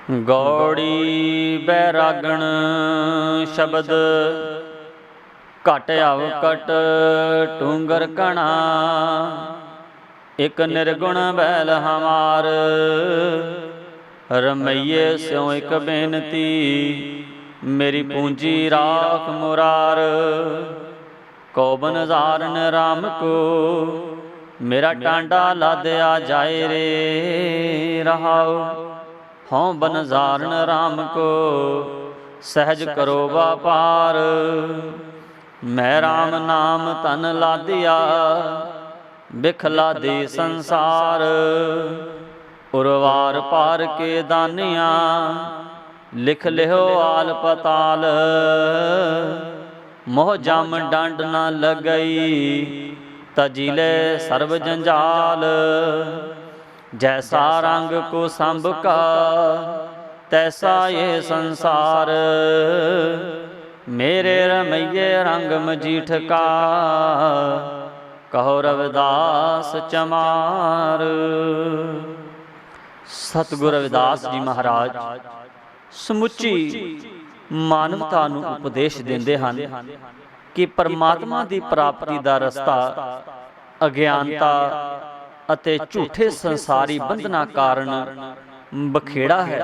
ਗੌੜੀ ਬੈਰਾਗਣ ਸ਼ਬਦ ਘਟ ਅਵਕਟ ਟੂੰਗਰ ਕਣਾ। ਇਕ ਨਿਰਗੁਣ ਬੈਲ ਹਮਾਰ ਰਮਈਏ ਸਿਉ ਇਕ ਬੇਨਤੀ। ਮੇਰੀ ਪੂੰਜੀ ਰਾਖ ਮੁਰਾਰ ਕੌਬਨ ਜ਼ਾਰਨ ਰਾਮ ਕੋ। ਮੇਰਾ ਟਾਂਡਾ ਲਾਦਿਆ ਜਾਏ ਰੇ ਰਹਾਉ। ਹਉ ਬਨਜ਼ਾਰਨ ਰਾਮ ਕੋ ਸਹਿਜ ਕਰੋ ਵਾਪਾਰ। ਮੈਂ ਰਾਮ ਨਾਮ ਤਨ ਲਾਦਿਆ ਬਿਖ ਲਾਦੀ ਸੰਸਾਰ। ਉਰਵਾਰ ਪਾਰ ਕੇ ਦਾਨਿਆ ਲਿਖ ਲਿਓ ਆਲ ਪਤਾਲ। ਮੋਹ ਜਮ ਡੰਡ ਨਾ ਲਗਈ ਤਜੀਲੇ ਸਰਬ ਜੰਜਾਲ। जैसा रंग को संभ का तैसा ये संसार। मेरे रमैये रंग मजीठ का कहो रविदास चमार। सतगुरु रविदास जी महाराज ਸਮੁੱਚੀ ਮਾਨਵਤਾ ਨੂੰ ਉਪਦੇਸ਼ ਦਿੰਦੇ ਹਨ ਕਿ ਪਰਮਾਤਮਾ ਦੀ ਪ੍ਰਾਪਤੀ ਦਾ ਰਸਤਾ ਅਗਿਆਨਤਾ ਅਤੇ ਝੂਠੇ ਸੰਸਾਰੀ ਬੰਧਨਾਂ ਕਾਰਨ ਬਖੇੜਾ ਹੈ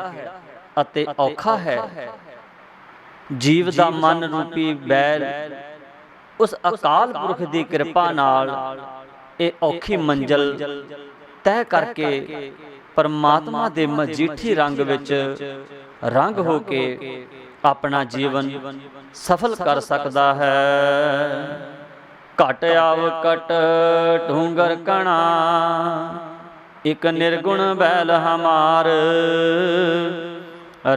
ਅਤੇ ਔਖਾ ਹੈ। ਜੀਵ ਦਾ ਮਨ ਰੂਪੀ ਬੈਲ ਉਸ ਅਕਾਲ ਪੁਰਖ ਦੀ ਕਿਰਪਾ ਨਾਲ ਇਹ ਔਖੀ ਮੰਜ਼ਲ ਤੈਅ ਕਰਕੇ ਪਰਮਾਤਮਾ ਦੇ ਮਜੀਠੀ ਰੰਗ ਵਿੱਚ ਰੰਗ ਹੋ ਕੇ ਆਪਣਾ ਜੀਵਨ ਸਫਲ ਕਰ ਸਕਦਾ ਹੈ। ਘਟ ਆਵਕਟ ਢੂੰਗਰ ਕਣਾ ਇਕ ਨਿਰਗੁਣ ਬੈਲ ਹਮਾਰ।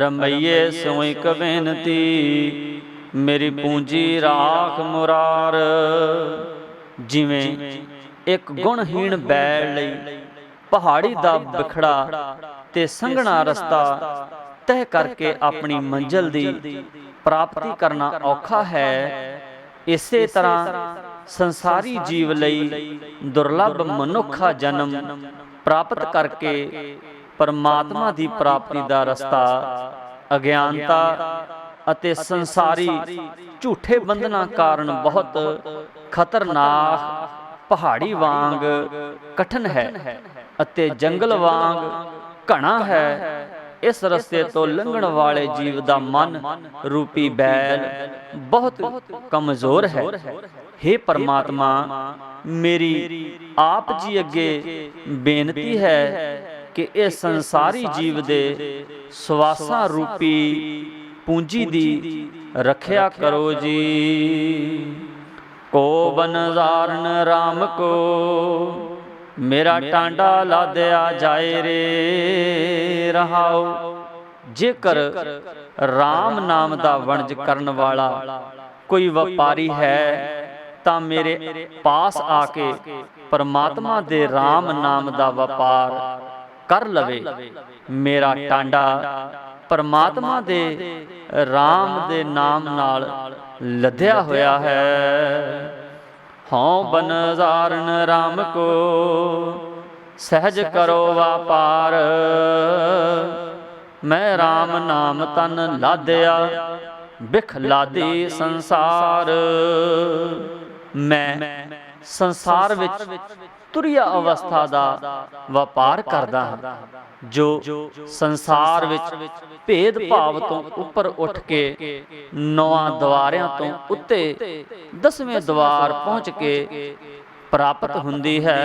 ਰਮਈਏ ਸਿਉ ਇਕ ਬੇਨਤੀ ਮੇਰੀ ਪੂੰਜੀ ਰਾਖ ਮੁਰਾਰ। ਜਿਵੇਂ ਇੱਕ ਗੁਣਹੀਣ ਬੈਲ ਲਈ ਪਹਾੜੀ ਦਾ ਬਿਖੜਾ ਤੇ ਸੰਘਣਾ ਰਸਤਾ ਤੈਅ ਕਰਕੇ ਆਪਣੀ ਮੰਜ਼ਿਲ ਦੀ ਪ੍ਰਾਪਤੀ ਕਰਨਾ ਔਖਾ ਹੈ, ਇਸੇ ਤਰ੍ਹਾਂ ਸੰਸਾਰੀ ਜੀਵ ਲਈ ਦੁਰਲਭ ਮਨੁੱਖਾ ਜਨਮ ਪ੍ਰਾਪਤ ਕਰਕੇ ਪਰਮਾਤਮਾ ਦੀ ਪ੍ਰਾਪਤੀ ਦਾ ਰਸਤਾ ਅਗਿਆਨਤਾ ਅਤੇ ਸੰਸਾਰੀ ਝੂਠੇ ਬੰਧਨਾਂ ਕਾਰਨ ਬਹੁਤ ਖਤਰਨਾਕ ਪਹਾੜੀ ਵਾਂਗ ਕਠਿਨ ਹੈ ਅਤੇ ਜੰਗਲ ਵਾਂਗ ਘਣਾ ਹੈ। ਇਸ ਰਸਤੇ ਤੋਂ ਲੰਘਣ ਵਾਲੇ ਜੀਵ ਦਾ ਮਨ ਰੂਪੀ ਬੈਲ ਬਹੁਤ ਕਮਜ਼ੋਰ ਹੈ। हे ਪਰਮਾਤਮਾ, ਮੇਰੀ ਆਪ ਜੀ ਅੱਗੇ ਬੇਨਤੀ ਹੈ ਕਿ ਇਹ ਸੰਸਾਰੀ ਜੀਵ ਦੇ ਸਵਾਸਾਂ ਰੂਪੀ ਪੂੰਜੀ ਦੀ ਰੱਖਿਆ ਕਰੋ ਜੀ। ਕੋ ਬਨਜ਼ਾਰਨ ਰਾਮ ਕੋ ਮੇਰਾ ਟਾਂਡਾ ਲਾਦਿਆ ਜਾਏ ਰੇ ਰਹਾਉ। ਜੇਕਰ ਰਾਮ ਨਾਮ ਦਾ ਵਣਜ ਕਰਨ ਵਾਲਾ ਕੋਈ ਵਪਾਰੀ ਹੈ ਤਾਂ ਮੇਰੇ ਪਾਸ ਆ ਕੇ ਪਰਮਾਤਮਾ ਦੇ ਰਾਮ ਨਾਮ ਦਾ ਵਪਾਰ ਕਰ ਲਵੇ। ਮੇਰਾ ਟਾਂਡਾ ਪਰਮਾਤਮਾ ਦੇ ਰਾਮ ਦੇ ਨਾਮ ਨਾਲ ਲੱਦਿਆ ਹੋਇਆ ਹੈ। ਹਉ ਬਨਜ਼ਾਰਨ ਰਾਮ ਕੋ ਸਹਿਜ ਕਰੋ ਵਾਪਾਰ। ਮੈਂ ਰਾਮ ਨਾਮ ਤਨ ਲਾਦਿਆ ਬਿਖ ਲਾਦੀ ਸੰਸਾਰ। ਮੈਂ ਸੰਸਾਰ ਵਿੱਚ ਤੁਰਿਆ ਅਵਸਥਾ ਦਾ ਵਪਾਰ ਕਰਦਾ ਹਾਂ, ਜੋ ਸੰਸਾਰ ਵਿੱਚ ਭੇਦ ਭਾਵ ਤੋਂ ਉੱਪਰ ਉੱਠ ਕੇ 9 ਦੁਆਰਿਆਂ ਤੋਂ ਉੱਤੇ 10ਵੇਂ ਦੁਆਰ ਪਹੁੰਚ ਕੇ ਪ੍ਰਾਪਤ ਹੁੰਦੀ ਹੈ।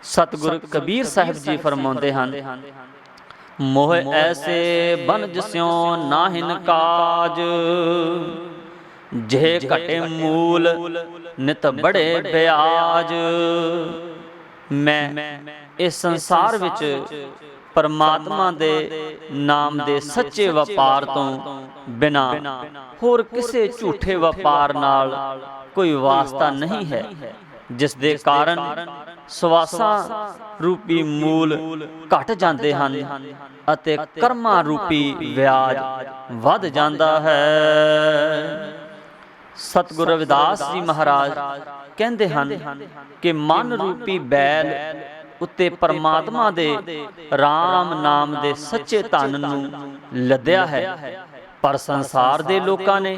ਸਤਿਗੁਰੂ ਕਬੀਰ ਸਾਹਿਬ ਜੀ ਫਰਮਾਉਂਦੇ ਹਨ, ਮੋਹ ਐਸੇ ਬਨਜ ਸਿਉ ਨਾਹਿਨ ਕਾਜ। ਜੇ ਘਟੇ ਮੂਲ ਨਿਤ ਬੜੇ ਬਿਆਜ। ਮੈਂ ਇਸ ਸੰਸਾਰ ਵਿੱਚ ਪਰਮਾਤਮਾ ਦੇ ਨਾਮ ਦੇ ਸੱਚੇ ਵਪਾਰ ਤੋਂ ਬਿਨਾਂ ਹੋਰ ਕਿਸੇ ਝੂਠੇ ਵਪਾਰ ਨਾਲ ਕੋਈ ਵਾਸਤਾ ਨਹੀਂ ਹੈ, ਜਿਸ ਦੇ ਕਾਰਨ ਸਵਾਸਾਂ ਰੂਪੀ ਮੂਲ ਘਟ ਜਾਂਦੇ ਹਨ ਅਤੇ ਕਰਮਾਂ ਰੂਪੀ ਵਿਆਜ ਵੱਧ ਜਾਂਦਾ ਹੈ। ਸਤਿਗੁਰੂ ਰਵਿਦਾਸ ਜੀ ਮਹਾਰਾਜ ਕਹਿੰਦੇ ਹਨ ਕਿ ਮਨ ਰੂਪੀ ਬੈਲ ਉੱਤੇ ਪਰਮਾਤਮਾ ਦੇ RAM ਨਾਮ ਦੇ ਸੱਚੇ ਧਨ ਨੂੰ ਲੱਦਿਆ ਹੈ। ਪਰ ਸੰਸਾਰ ਦੇ ਲੋਕਾਂ ਨੇ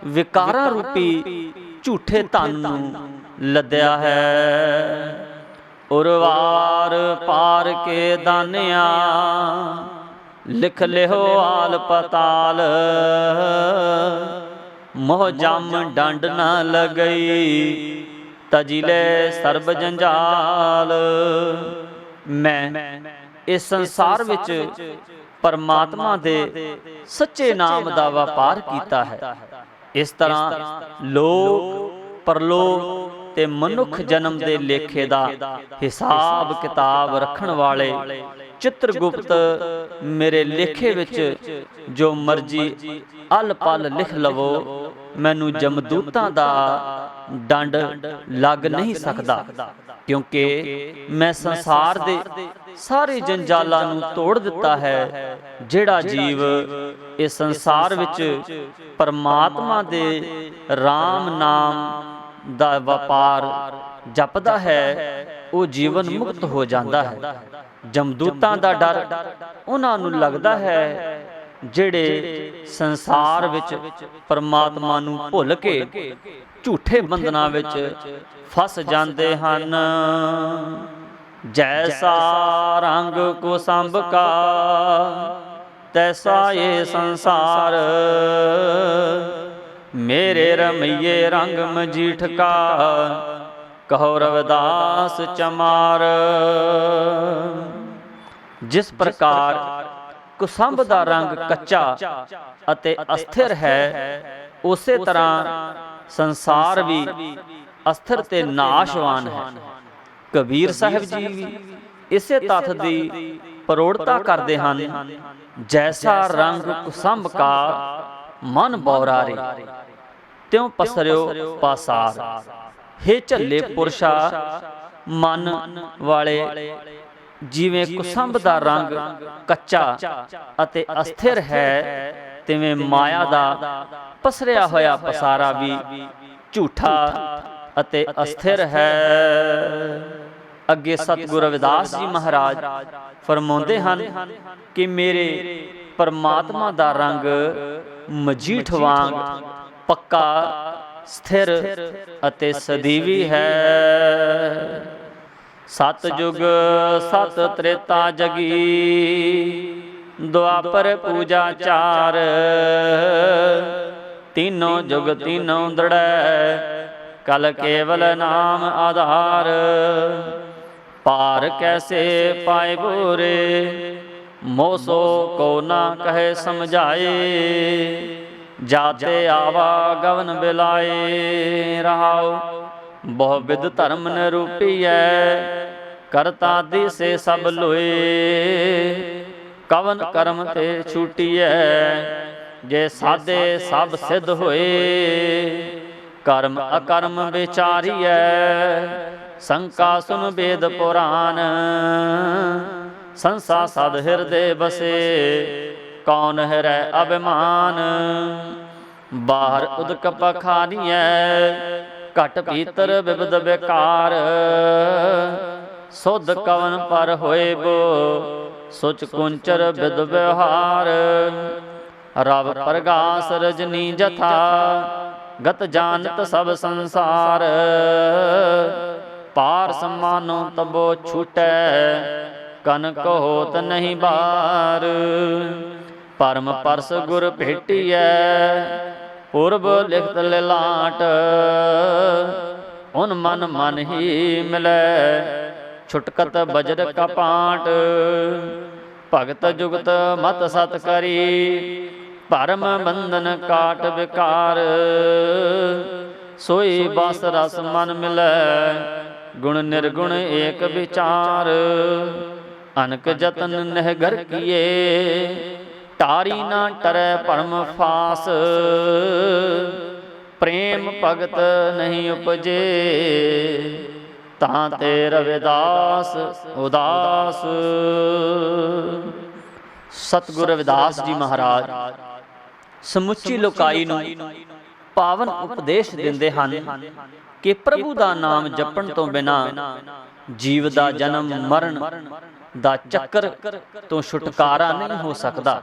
ਵਿਕਾਰਾਂ ਰੂਪੀ ਝੂਠੇ ਧਨ ਨੂੰ ਲੱਦਿਆ ਹੈ। ਉਰਵਾਰ ਪਾਰ ਕੇ ਦਾਨਿਆ ਲਿਖ ਲਿਓ ਆਲ ਪਤਾਲ, ਮੋਹ ਜਮ ਡੰਡ ਨਾ ਲਗਈ ਤਜਿਲੇ ਸਰਬ ਜੰਜਾਲ। ਮੈਂ ਇਸ ਸੰਸਾਰ ਵਿੱਚ ਪਰਮਾਤਮਾ ਦੇ ਸੱਚੇ ਨਾਮ ਦਾ ਵਪਾਰ ਕੀਤਾ ਹੈ। ਇਸ ਤਰ੍ਹਾਂ ਲੋਕ ਪਰਲੋਕ ਤੇ ਮਨੁੱਖ ਜਨਮ ਦੇ ਲੇਖੇ ਦਾ ਹਿਸਾਬ ਕਿਤਾਬ ਰੱਖਣ ਵਾਲੇ ਚਿੱਤਰਗੁਪਤ ਮੇਰੇ ਲੇਖੇ ਵਿੱਚ ਜੋ ਮਰਜ਼ੀ ਅਲ ਪਲ ਲਿਖ ਲਵੋ, ਮੈਨੂੰ ਜਮਦੂਤਾਂ ਦਾ ਡੰਡ ਲੱਗ ਨਹੀਂ ਸਕਦਾ, ਕਿਉਂਕਿ ਮੈਂ ਸੰਸਾਰ ਦੇ ਸਾਰੇ ਜੰਜਾਲਾਂ ਨੂੰ ਤੋੜ ਦਿੱਤਾ ਹੈ। ਜਿਹੜਾ ਜੀਵ ਇਸ ਸੰਸਾਰ ਵਿੱਚ ਪਰਮਾਤਮਾ ਦੇ RAM ਨਾਮ ਦਾ ਵਪਾਰ ਜਪਦਾ ਹੈ, ਉਹ ਜੀਵਨ ਮੁਕਤ ਹੋ ਜਾਂਦਾ ਹੈ। ਜਮਦੂਤਾਂ ਦਾ ਡਰ ਉਹਨਾਂ ਨੂੰ ਲੱਗਦਾ ਹੈ ਜਿਹੜੇ ਸੰਸਾਰ ਵਿੱਚ ਪਰਮਾਤਮਾ ਨੂੰ ਭੁੱਲ ਕੇ ਝੂਠੇ ਬੰਧਨਾਂ ਵਿੱਚ ਫਸ ਜਾਂਦੇ ਹਨ। ਜੈਸਾ ਰੰਗ ਕੁਸੰਭ ਕਾ ਤੈਸਾ ਇਹ ਸੰਸਾਰ, ਮੇਰੇ ਰਮਈਏ ਰੰਗ ਮਜੀਠ ਕਾ ਕਹੋ ਰਵਿਦਾਸ ਚਮਾਰ। ਜਿਸ ਪ੍ਰਕਾਰ ਕੁਸੰਭ ਦਾ ਰੰਗ ਕੱਚਾ ਅਤੇ ਅਸਥਿਰ ਹੈ, ਉਸੇ ਤਰ੍ਹਾਂ ਸੰਸਾਰ ਵੀ ਅਸਥਿਰ ਤੇ ਨਾਸ਼ਵਾਨ ਹੈ। ਕਬੀਰ ਸਾਹਿਬ ਜੀ ਵੀ ਇਸੇ ਤੱਥ ਦੀ ਪ੍ਰੋੜਤਾ ਕਰਦੇ ਹਨ। ਜੈਸਾ ਰੰਗ ਕੁਸੰਭ ਕਾ ਮਨ ਬੌਰਾਰੇ, ਤਿਉ ਪਸਰਿਓ ਪਾਸਾਰ। ਹੇ ਝੱਲੇ ਪੁਰਸ਼ਾ ਮਨ ਵਾਲੇ, ਜਿਵੇਂ ਕੁਸੰਭ ਦਾ ਰੰਗ ਕੱਚਾ ਅਤੇ ਅਸਥਿਰ ਹੈ, ਤਿਵੇਂ ਮਾਇਆ ਦਾ ਪਸਰਿਆ ਹੋਇਆ ਪਸਾਰਾ ਵੀ ਝੂਠਾ ਅਤੇ ਅਸਥਿਰ ਹੈ। ਅੱਗੇ ਸਤਿਗੁਰੂ ਰਵਿਦਾਸ ਜੀ ਮਹਾਰਾਜ ਫਰਮਾਉਂਦੇ ਹਨ ਕਿ ਮੇਰੇ ਪਰਮਾਤਮਾ ਦਾ ਰੰਗ ਮਜੀਠ ਵਾਂਗ ਪੱਕਾ, ਸਥਿਰ ਅਤੇ ਸਦੀਵੀ ਹੈ। ਸਤਿਯੁਗ ਸਤ ਤ੍ਰੇਤਾ ਜਗੀ, ਦੁਆਪਰ ਪੂਜਾ ਚਾਰ। तीनों जुग तीनों दृढ़ कल केवल नाम आधार। पार कैसे पाए बोरे मोसो को ना कहे समझाए। जाते आवा गवन बिलाए रहाओ बहु विध धर्म न रूपी है। करता दी से सब लोए कवन कर्म ते छूटी है। जे साधे सब सिद्ध होए कर्म अकर्म विचारिए। शंका सुन वेद पुराण संसा सद हृदय बसे। कौन हरै अभिमान बाहर उदक पखानिए। घट भीतर विविध विकार सुध कवन पर होए बो। सुच कुंचर विद व्यवहार रव प्रगास रजनी जथा। गत जानत सब संसार पार सम्मानो तबो छूटै। कनक होत नहीं बार परम परस गुर भेटिए। पूर्व लिखत लिलाट उन मन मन ही मिलै। छुटकत बजर कपाट भगत जुगत मत सत करी। परम बंधन काट विकार सोई बस रस मन मिलै। गुण निर्गुण एक विचार अनक जतन नहगर किए। टारी ना टरै परम फास प्रेम भगत नहीं उपजे। तां ते रविदास उदास। सतगुरु रविदास जी महाराज ਸਮੁੱਚੀ ਲੋਕਾਈ ਨੂੰ ਪਾਵਨ ਉਪਦੇਸ਼ ਦਿੰਦੇ ਹਨ ਕਿ ਪ੍ਰਭੂ ਦਾ ਨਾਮ ਜਪਣ ਤੋਂ ਬਿਨਾਂ ਜੀਵ ਦਾ ਜਨਮ ਮਰਨ ਦਾ ਚੱਕਰ ਤੋਂ ਛੁਟਕਾਰਾ ਨਹੀਂ ਹੋ ਸਕਦਾ।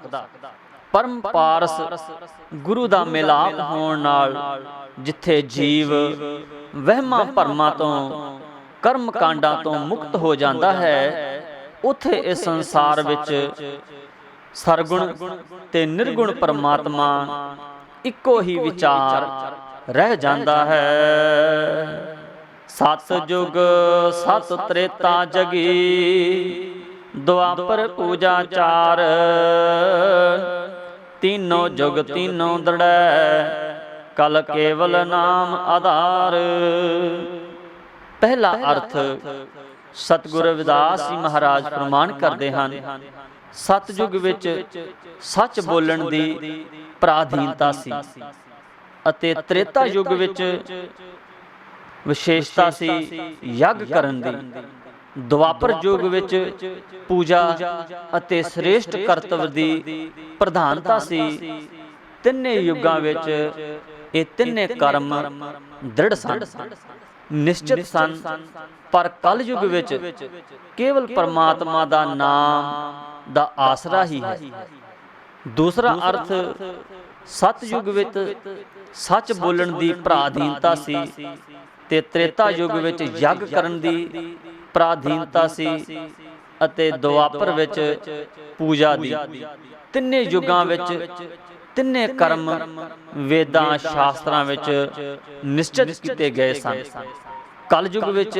ਪਰਮ ਪਾਰਸ ਗੁਰੂ ਦਾ ਮਿਲਾਪ ਹੋਣ ਨਾਲ ਜਿੱਥੇ ਜੀਵ ਵਹਿਮਾਂ ਭਰਮਾਂ ਤੋਂ ਕਰਮ ਕਾਂਡਾਂ ਤੋਂ ਮੁਕਤ ਹੋ ਜਾਂਦਾ ਹੈ, ਉੱਥੇ ਇਸ ਸੰਸਾਰ ਵਿੱਚ ਸਰਗੁਣ ਤੇ ਨਿਰਗੁਣ ਪਰਮਾਤਮਾ ਇੱਕੋ ਹੀ ਵਿਚਾਰ ਰਹਿ ਜਾਂਦਾ ਹੈ। ਸਤ ਜੁਗ ਸਤ ਤ੍ਰੇਤਾ ਜਗੀ, ਦੁਆਪਰ ਪੂਜਾ ਚਾਰ, तीनों जुग तीनों दृढ़, कल केवल नाम आधार। पहला अर्थ सतगुरु रविदास जी महाराज प्रमाण करते हैं, सतयुग विच सच बोलण दी पराधीनता सी अते त्रेता युग विच विशेषता सी यज्ञ करन दी। ਦੁਆਪਰ ਯੁਗ ਵਿੱਚ ਪੂਜਾ ਅਤੇ ਸ੍ਰੇਸ਼ਟ ਕਰਤਵ ਦੀ ਪ੍ਰਧਾਨਤਾ ਸੀ। ਤਿੰਨੇ ਯੁੱਗਾਂ ਵਿੱਚ ਇਹ ਤਿੰਨੇ ਕਰਮ ਦ੍ਰਿੜ ਸਨ, ਨਿਸ਼ਚਿਤ ਸਨ, ਪਰ ਕਲ ਯੁਗ ਵਿੱਚ ਕੇਵਲ ਪਰਮਾਤਮਾ ਦਾ ਨਾਮ ਦਾ ਆਸਰਾ ਹੀ ਹੈ। ਦੂਸਰਾ ਅਰਥ ਸਤਯੁਗ ਵਿੱਚ ਸੱਚ ਬੋਲਣ ਦੀ ਪਰਾਧੀਨਤਾ ਸੀ ਤੇ ਤ੍ਰੇਤਾ ਯੁਗ ਵਿੱਚ ਯੱਗ ਕਰਨ ਦੀ ਪਰਾਧੀਨਤਾ ਸੀ ਅਤੇ ਦੁਆਪਰ ਵਿੱਚ ਪੂਜਾ ਦੀ। ਤਿੰਨੇ ਯੁੱਗਾਂ ਵਿੱਚ ਤਿੰਨੇ ਕਰਮ ਵੇਦਾਂ ਸ਼ਾਸਤਰਾਂ ਵਿੱਚ ਨਿਸ਼ਚਿਤ ਕੀਤੇ ਗਏ ਸਨ। ਕਲ ਯੁਗ ਵਿੱਚ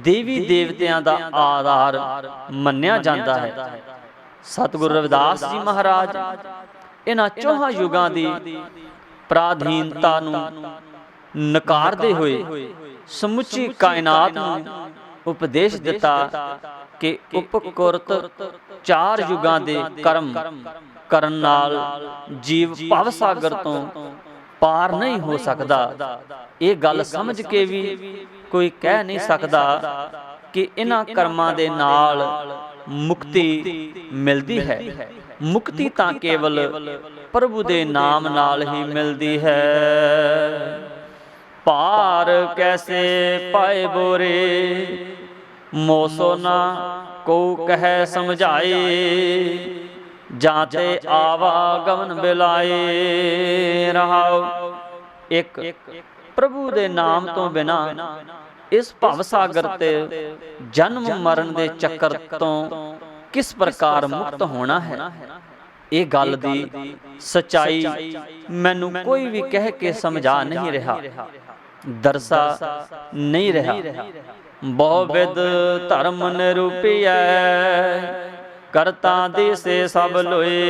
ਦੇਵੀ ਦੇਵਤਿਆਂ ਦਾ ਆਧਾਰ ਮੰਨਿਆ ਜਾਂਦਾ ਹੈ। ਸਤਿਗੁਰੂ ਰਵਿਦਾਸ ਜੀ ਮਹਾਰਾਜ ਇਹਨਾਂ ਚੌਹਾਂ ਯੁਗਾਂ ਦੀ ਪਰਾਧੀਨਤਾ ਨੂੰ ਨਕਾਰਦੇ ਹੋਏ ਸਮੁੱਚੀ ਕਾਇਨਾਤ ਨੂੰ ਉਪਦੇਸ਼ ਦਿੱਤਾ ਕਿ ਉਪਕੁਰਤ ਚਾਰ ਯੁਗਾਂ ਦੇ ਕਰਮ ਕਰਨ ਨਾਲ ਜੀਵ ਭਵ ਸਾਗਰ ਤੋਂ ਪਾਰ ਨਹੀਂ ਹੋ ਸਕਦਾ। ਇਹ ਗੱਲ ਸਮਝ ਕੇ ਵੀ ਕੋਈ ਕਹਿ ਨਹੀਂ ਸਕਦਾ ਕਿ ਇਹਨਾਂ ਕਰਮਾਂ ਦੇ ਨਾਲ ਮੁਕਤੀ ਮਿਲਦੀ ਹੈ। ਮੁਕਤੀ ਤਾਂ ਕੇਵਲ ਪ੍ਰਭੂ ਦੇ ਨਾਮ ਨਾਲ ਹੀ ਮਿਲਦੀ ਹੈ। पार कैसे पाए बोरे, मोसो ना को कह समझाए, जाते आवागमन बिलाए रहाओ। एक प्रभु दे नाम तो बिना इस भव सागर ते जन्म मरण दे चक्कर तो किस प्रकार मुक्त होना है। ये गल दी सच्चाई मैनू कोई भी कह के समझा नहीं रहा, दरसा नहीं रहा। बहुविध धर्म निरूपिया, करता दी से सब लोए,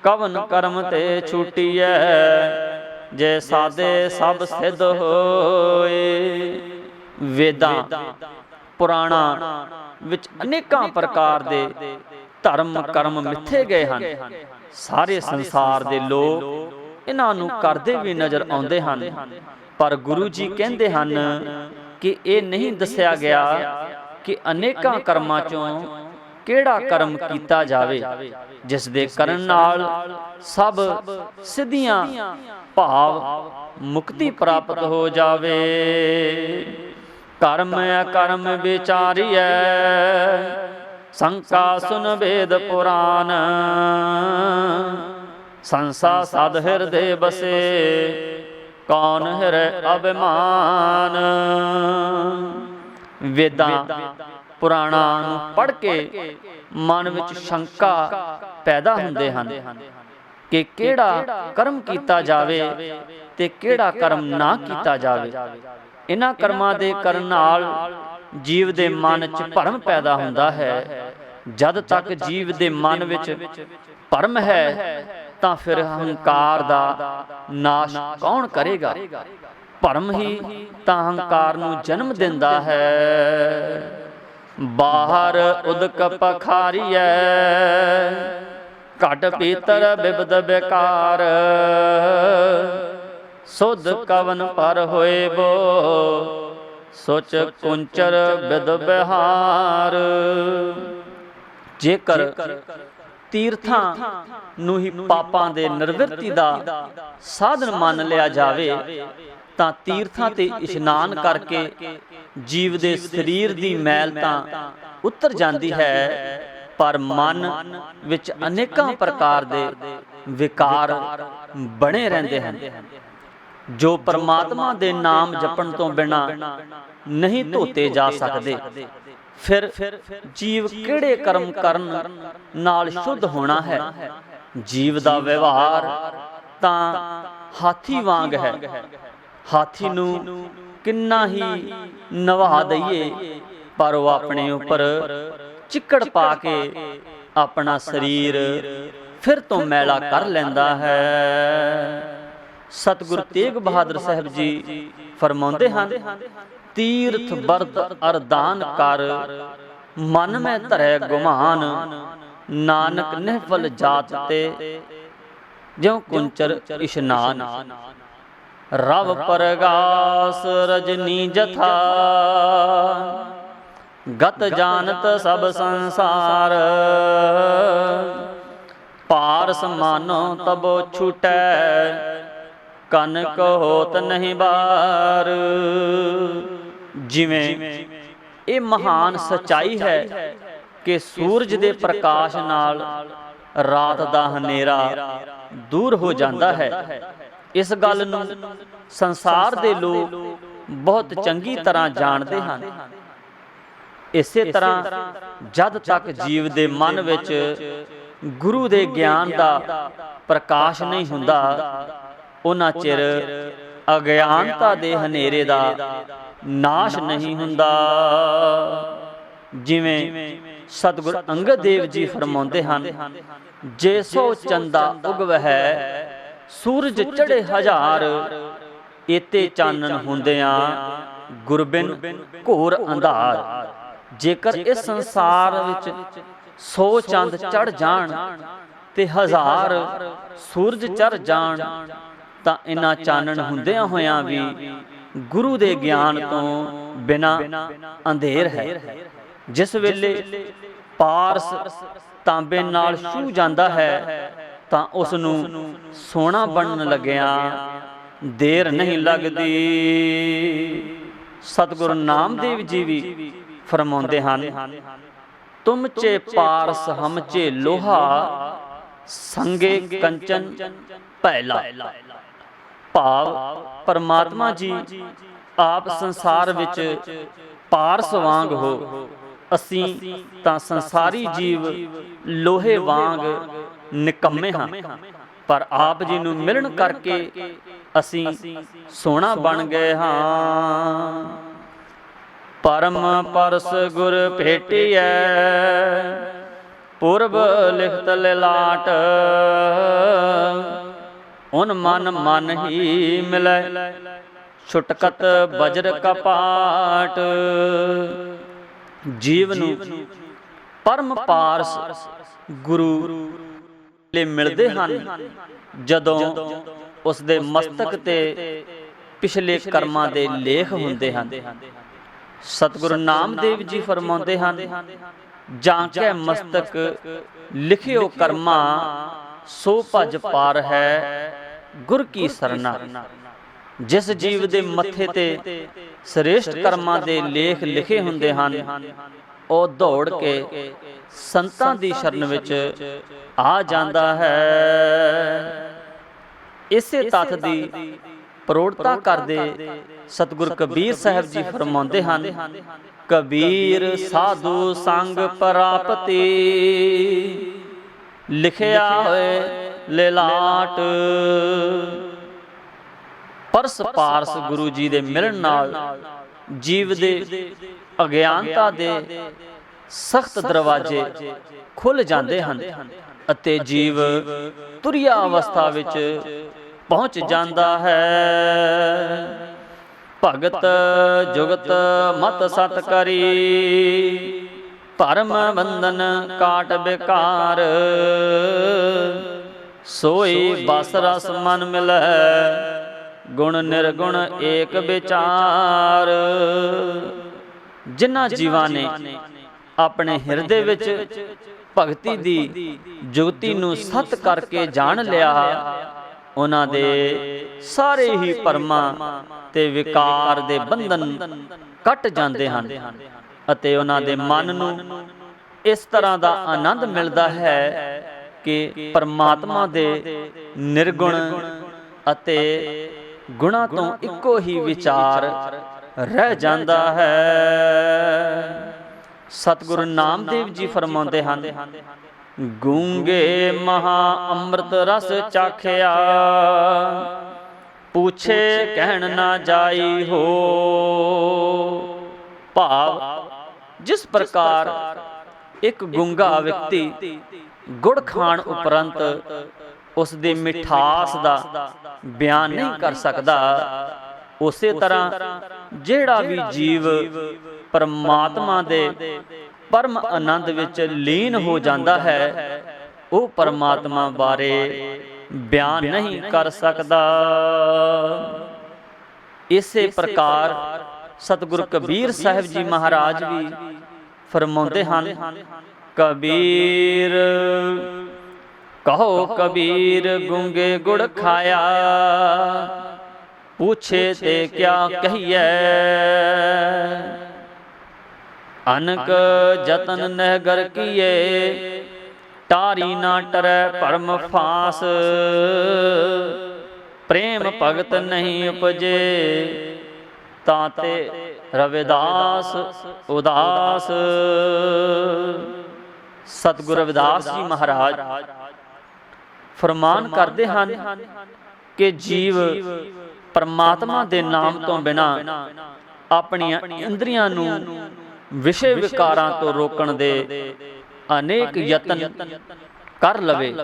कवन कर्म ते छूटिया, जे सादे सब सिद्ध होए। वेदां पुराणा विच अनेकां प्रकार दे धर्म कर्म मिथे गए हैं। सारे संसार दे लोग इन्हां नूं करदे भी नज़र आउंदे हन, पर गुरु जी कहंदे हन कि ये नहीं दस्सिया गया कि अनेकां कर्मां चों किहड़ा कर्म कीता जावे जिस दे करन नाल सब सिद्धियां भाव मुक्ति प्राप्त हो जावे। कर्म अकर्म विचारिए, शंका सुन वेद पुराण, संसा सद हृदय बसे, कौन हृदय अभिमान। वेदां पुराणां नूं पढ़ के मन विच शंका पैदा हुंदे हन कि किहड़ा कर्म कीता जावे ते किहड़ा कर्म ना कीता जावे। इन्हां कर्मां दे करन नाल जीव दे मन च भरम पैदा हुंदा है। जद तक जीव दे मन विच भरम है तां फिर अहंकार दा नाश कौन करेगा। भरम ही तां अहंकार नूं जन्म दिंदा है। बाहर उदक पखारीए, घट पीतर बिबद बेकार, सुध कवन पर होए बो, सोच कुंचर बिद बिहार। जेकर ਤੀਰਥਾਂ ਨੂੰ ਹੀ ਪਾਪਾਂ ਦੇ ਨਿਵਰਤੀ ਦਾ ਸਾਧਨ ਮੰਨ ਲਿਆ ਜਾਵੇ ਤਾਂ ਤੀਰਥਾਂ ਤੇ ਇਸ਼ਨਾਨ ਕਰਕੇ ਜੀਵ ਦੇ ਸਰੀਰ ਦੀ ਮੈਲ ਤਾਂ ਉਤਰ ਜਾਂਦੀ ਹੈ, ਪਰ ਮਨ ਵਿੱਚ ਅਨੇਕਾਂ ਪ੍ਰਕਾਰ ਦੇ ਵਿਕਾਰ ਬਣੇ ਰਹਿੰਦੇ ਹਨ, ਜੋ ਪਰਮਾਤਮਾ ਦੇ ਨਾਮ ਜਪਣ ਤੋਂ ਬਿਨਾਂ ਨਹੀਂ ਧੋਤੇ ਜਾ ਸਕਦੇ। ਫਿਰ ਜੀਵ ਕਿਹੜੇ ਕਰਮ ਕਰਨ ਨਾਲ ਸ਼ੁੱਧ ਹੋਣਾ ਹੈ? ਜੀਵ ਦਾ ਵਿਵਹਾਰ ਤਾਂ ਹਾਥੀ ਵਾਂਗ ਹੈ। ਹਾਥੀ ਨੂੰ ਕਿੰਨਾ ਹੀ ਨਵਾ ਦਈਏ, ਪਰ ਉਹ ਆਪਣੇ ਉੱਪਰ ਚਿੱਕੜ ਪਾ ਕੇ ਆਪਣਾ ਸਰੀਰ ਫਿਰ ਤੋਂ ਮੈਲਾ ਕਰ ਲੈਂਦਾ ਹੈ। ਸਤਿਗੁਰ ਤੇਗ ਬਹਾਦਰ ਸਾਹਿਬ ਜੀ ਫਰਮਾਉਂਦੇ ਹਨ, ਤੀਰਥ ਬਰਤ ਅਰਦਾਨ ਕਰ, ਮਨ ਮੈਂ ਧਰੈ ਗੁਮਾਨ, ਨਾਨਕ ਨਿਹਫਲ ਜਾਤ ਤੇ ਜਿਉ ਕੁੰਚਰ ਇਸ਼ਨਾਨ। ਰਵ ਪਰਗਾਸ ਰਜਨੀ ਜਥਾ, ਗਤ ਜਾਣਤ ਸਭ ਸੰਸਾਰ, ਪਾਰਸ ਮਾਨੋ ਤਬੋ ਛੁਟੈ, ਕਨਕ ਹੋਤ ਨਹੀਂ ਬਾਰ। ਜਿਵੇਂ ਇਹ ਮਹਾਨ ਸਚਾਈ ਹੈ ਕਿ ਸੂਰਜ ਦੇ ਪ੍ਰਕਾਸ਼ ਨਾਲ ਰਾਤ ਦਾ ਹਨੇਰਾ ਦੂਰ ਹੋ ਜਾਂਦਾ ਹੈ, ਇਸ ਗੱਲ ਨੂੰ ਸੰਸਾਰ ਦੇ ਲੋਕ ਬਹੁਤ ਚੰਗੀ ਤਰ੍ਹਾਂ ਜਾਣਦੇ ਹਨ। ਇਸੇ ਤਰ੍ਹਾਂ ਜਦ ਤੱਕ ਜੀਵ ਦੇ ਮਨ ਵਿੱਚ ਗੁਰੂ ਦੇ ਗਿਆਨ ਦਾ ਪ੍ਰਕਾਸ਼ ਨਹੀਂ ਹੁੰਦਾ, ਉਹਨਾਂ ਚਿਰ ਅਗਿਆਨਤਾ ਦੇ ਹਨੇਰੇ ਦਾ ਨਾਸ਼ ਨਹੀਂ ਹੁੰਦਾ। ਜਿਵੇਂ ਸਤਿਗੁਰ ਅੰਗਦ ਦੇਵ ਜੀ ਫਰਮਾਉਂਦੇ ਹਨ, ਜੇ ਸੋ ਚੰਦਾ ਉਗਵਹਿ, ਸੂਰਜ ਚੜ੍ਹੇ ਹਜ਼ਾਰ, ਏਤੇ ਚਾਨਣ ਹੁੰਦਿਆਂ ਗੁਰਬਿਨ ਘੋਰ ਅੰਧਾਰ। ਜੇਕਰ ਇਸ ਸੰਸਾਰ ਵਿੱਚ 100 ਚੰਦ ਚੜ੍ਹ ਜਾਣ ਤੇ 1000 ਸੂਰਜ ਚੜ੍ਹ ਜਾਣ, ਤਾਂ ਇਨ੍ਹਾਂ ਚਾਨਣ ਹੁੰਦਿਆਂ ਹੋਇਆਂ ਵੀ ਗੁਰੂ ਦੇ ਗਿਆਨ ਤੋਂ ਬਿਨਾਂ ਅੰਧੇਰ ਹੈ। ਜਿਸ ਵੇਲੇ ਪਾਰਸ ਤਾਂਬੇ ਨਾਲ ਛੂ ਜਾਂਦਾ ਹੈ ਤਾਂ ਉਸ ਨੂੰ ਸੋਨਾ ਬਣਨ ਲੱਗਿਆਂ ਦੇਰ ਨਹੀਂ ਲੱਗਦੀ। ਸਤਿਗੁਰੂ ਨਾਮਦੇਵ ਜੀ ਵੀ ਫਰਮਾਉਂਦੇ ਹਨ, ਤੁਮ ਚੇ ਪਾਰਸ ਹਮ ਚੇ ਲੋਹਾ, ਸੰਗੇ ਕੰਚਨ ਪਹਿਲਾ। ਭਾਵ ਪਰਮਾਤਮਾ ਜੀ ਆਪ ਸੰਸਾਰ ਵਿੱਚ ਪਾਰਸ ਵਾਂਗ ਹੋ, ਅਸੀਂ ਤਾਂ ਸੰਸਾਰੀ ਜੀਵ ਲੋਹੇ ਵਾਂਗ ਨਿਕੰਮੇ ਹਾਂ, ਪਰ ਆਪ ਜੀ ਨੂੰ ਮਿਲਣ ਕਰਕੇ ਅਸੀਂ ਸੋਨਾ ਬਣ ਗਏ ਹਾਂ। ਪਰਮ ਪਰਸ ਗੁਰ ਭੇਟੀਐ, ਪੁਰਬ ਲਿਖਤ ਲਿਲਾਟ, ਉਨ ਮਨ ਮਨ ਹੀ ਮਿਲੈ, ਛੁਟਕਤ ਬਜਰ ਕਪਾਟ। ਜੀਵ ਨੂੰ ਪਰਮ ਪਾਰਸ ਗੁਰੂ ਲਈ ਮਿਲਦੇ ਹਨ ਜਦੋਂ ਉਸ ਦੇ ਮਸਤਕ ਤੇ ਪਿਛਲੇ ਕਰਮਾਂ ਦੇ ਲੇਖ ਹੁੰਦੇ ਹਨ। ਸਤਿਗੁਰੂ ਨਾਮਦੇਵ ਜੀ ਫਰਮਾਉਂਦੇ ਹਨ, ਜਾਂ ਕੈ ਮਸਤਕ ਲਿਖਿਓ ਕਰਮਾ, ਸੋ ਭਜ ਪਾਰ ਹੈ ਗੁਰ ਕੀ ਸਰਨਾ। ਜਿਸ ਜੀਵ ਦੇ ਮੱਥੇ ਤੇ ਸ੍ਰੇਸ਼ਟ ਕਰਮਾਂ ਦੇ ਲੇਖ ਲਿਖੇ ਹੁੰਦੇ ਹਨ, ਉਹ ਦੌੜ ਕੇ ਸੰਤਾਂ ਦੀ ਸ਼ਰਨ ਵਿੱਚ ਆ ਜਾਂਦਾ ਹੈ। ਇਸੇ ਤੱਥ ਦੀ ਪ੍ਰੋੜਤਾ ਕਰਦੇ ਸਤਿਗੁਰ ਕਬੀਰ ਸਾਹਿਬ ਜੀ ਫਰਮਾਉਂਦੇ ਹਨ, ਕਬੀਰ ਸਾਧੂ ਸੰਗ ਪ੍ਰਾਪਤੀ, ਲਿਖਿਆ ਹੋਏ ਲਿਲਾਟ। ਪਰਸ ਪਾਰਸ ਗੁਰੂ ਜੀ ਦੇ ਮਿਲਣ ਨਾਲ ਜੀਵ ਦੇ ਅਗਿਆਨਤਾ ਦੇ ਸਖਤ ਦਰਵਾਜ਼ੇ ਖੁੱਲ ਜਾਂਦੇ ਹਨ ਅਤੇ ਜੀਵ ਤੁਰਿਆ ਅਵਸਥਾ ਵਿੱਚ ਪਹੁੰਚ ਜਾਂਦਾ ਹੈ। ਭਗਤ ਜੁਗਤ ਮਤ ਸਤ ਕਰੀ, ਧਰਮ ਬੰਧਨ ਕਾਟ ਬਿਕਾਰ, ਸੋਈ ਬਸ ਰਸ ਮਨ ਮਿਲੈ, ਗੁਣ ਨਿਰਗੁਣ ਏਕ ਵਿਚਾਰ। ਜਿਨ੍ਹਾਂ ਜੀਵਾਂ ਨੇ ਆਪਣੇ ਹਿਰਦੇ ਵਿੱਚ ਭਗਤੀ ਦੀ ਜੁਗਤੀ ਨੂੰ ਸਤ ਕਰਕੇ ਜਾਣ ਲਿਆ, ਉਹਨਾਂ ਦੇ ਸਾਰੇ ਹੀ ਭਰਮਾਂ ਤੇ ਵਿਕਾਰ ਦੇ ਬੰਧਨ ਕੱਟ ਜਾਂਦੇ ਹਨ ਅਤੇ ਉਹਨਾਂ ਦੇ ਮਨ ਨੂੰ ਇਸ ਤਰ੍ਹਾਂ ਦਾ ਆਨੰਦ ਮਿਲਦਾ ਹੈ ਕਿ ਪਰਮਾਤਮਾ ਦੇ ਨਿਰਗੁਣ ਅਤੇ ਗੁਣਾਂ ਤੋਂ ਇੱਕੋ ਹੀ ਵਿਚਾਰ ਰਹਿ ਜਾਂਦਾ ਹੈ। ਸਤਿਗੁਰੂ ਨਾਮਦੇਵ ਜੀ ਫਰਮਾਉਂਦੇ ਹਨ, ਗੂੰਗੇ ਮਹਾ ਅੰਮ੍ਰਿਤ ਰਸ ਚਾਖਿਆ, ਪੁੱਛੇ ਕਹਿਣ ਨਾ ਜਾਈ ਹੋ। ਭਾਵ ਜਿਸ ਪ੍ਰਕਾਰ ਇੱਕ ਗੂੰਗਾ ਵਿਅਕਤੀ ਗੁੜ ਖਾਣ ਉਪਰੰਤ ਉਸ ਦੀ ਮਿਠਾਸ ਦਾ ਬਿਆਨ ਨਹੀਂ ਕਰ ਸਕਦਾ, ਉਸੇ ਤਰ੍ਹਾਂ ਜਿਹੜਾ ਵੀ ਜੀਵ ਪਰਮਾਤਮਾ ਦੇ ਪਰਮ ਆਨੰਦ ਵਿੱਚ ਲੀਨ ਹੋ ਜਾਂਦਾ ਹੈ, ਉਹ ਪਰਮਾਤਮਾ ਬਾਰੇ ਬਿਆਨ ਨਹੀਂ ਕਰ ਸਕਦਾ। ਇਸੇ ਪ੍ਰਕਾਰ ਸਤਿਗੁਰੂ ਕਬੀਰ ਸਾਹਿਬ ਜੀ ਮਹਾਰਾਜ ਵੀ ਫਰਮਾਉਂਦੇ ਹਨ, ਕਬੀਰ ਕਹੋ ਕਬੀਰ ਗੂੰਗੇ ਗੁੜ ਖਾਇਆ, ਪੁੱਛੇ ਤੇ ਕਿਆ ਕਹੀਏ। ਅਨਕ ਜਤਨ ਨਹਿਗਰ ਕੀਏ, ਟਾਰੀ ਨਾ ਟਰੈ ਭਰਮ ਫਾਸ। ਪ੍ਰੇਮ ਭਗਤ ਨਹੀਂ ਉਪਜੇ, ਤਾਤੇ ਰਵਿਦਾਸ ਉਦਾਸ। ਸਤਿਗੁਰੂ ਰਵਿਦਾਸ ਜੀ ਮਹਾਰਾਜ ਫਰਮਾਨ ਕਰਦੇ ਹਨ ਕਿ ਜੀਵ ਪਰਮਾਤਮਾ ਦੇ ਨਾਮ ਤੋਂ ਬਿਨਾਂ ਆਪਣੀਆਂ ਇੰਦਰੀਆਂ ਨੂੰ ਵਿਸ਼ੇ ਵਿਕਾਰਾਂ ਤੋਂ ਰੋਕਣ ਦੇ ਅਨੇਕ ਯਤਨ ਕਰ ਲਵੇ,